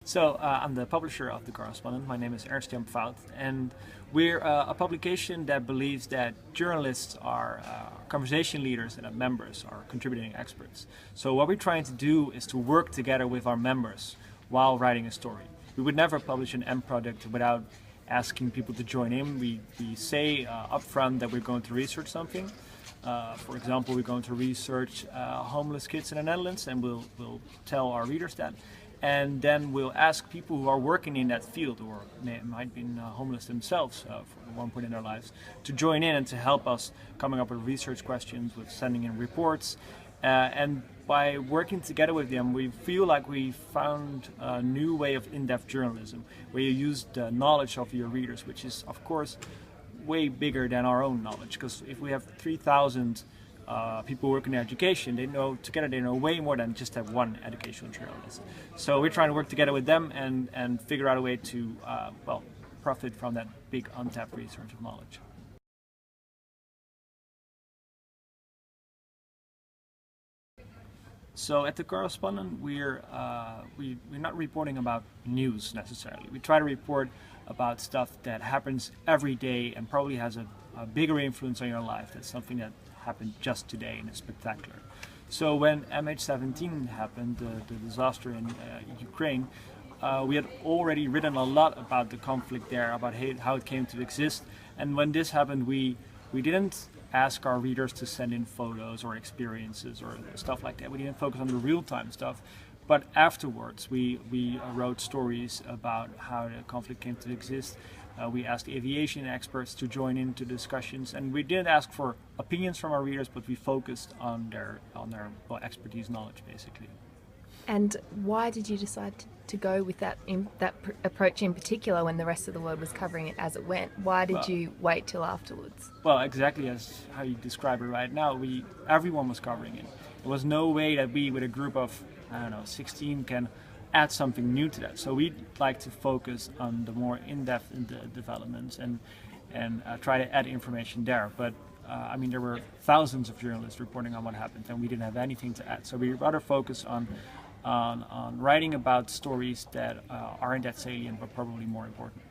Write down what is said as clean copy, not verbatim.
So I'm the publisher of The Correspondent. My name is Ernst-Jan Pfauth, and we're a publication that believes that journalists are conversation leaders and that members are contributing experts. So what we're trying to do is to work together with our members while writing a story. We would never publish an end product without asking people to join in. We say upfront that we're going to research something. For example, we're going to research homeless kids in the Netherlands, and we'll tell our readers that. And then we'll ask people who are working in that field, or might have been homeless themselves for one point in their lives, to join in and to help us coming up with research questions, with sending in reports. And by working together with them, we feel like we found a new way of in-depth journalism, where you use the knowledge of your readers, which is, of course, way bigger than our own knowledge. Because if we have 3,000 people working in education, they know way more than just have one educational journalist. So we're trying to work together with them and figure out a way to profit from that big untapped research of knowledge. So at The Correspondent, we're not reporting about news necessarily. We try to report about stuff that happens every day and probably has a bigger influence on your life. That's something that happened just today and is spectacular. So when MH17 happened, the disaster in Ukraine, we had already written a lot about the conflict there, about how it came to exist. And when this happened, we didn't ask our readers to send in photos or experiences or stuff like that. We didn't focus on the real-time stuff. But afterwards, we wrote stories about how the conflict came to exist. We asked aviation experts to join into discussions, and we didn't ask for opinions from our readers, but we focused on their expertise, knowledge, basically. And why did you decide to go with that approach in particular when the rest of the world was covering it as it went? Why did you wait till afterwards? Well, exactly as how you describe it right now. Everyone was covering it. There was no way that we, with a group of, 16, can add something new to that. So we'd like to focus on the more in-depth developments and try to add information there. But there were thousands of journalists reporting on what happened, and we didn't have anything to add. So we rather focus on writing about stories that aren't that salient, but probably more important.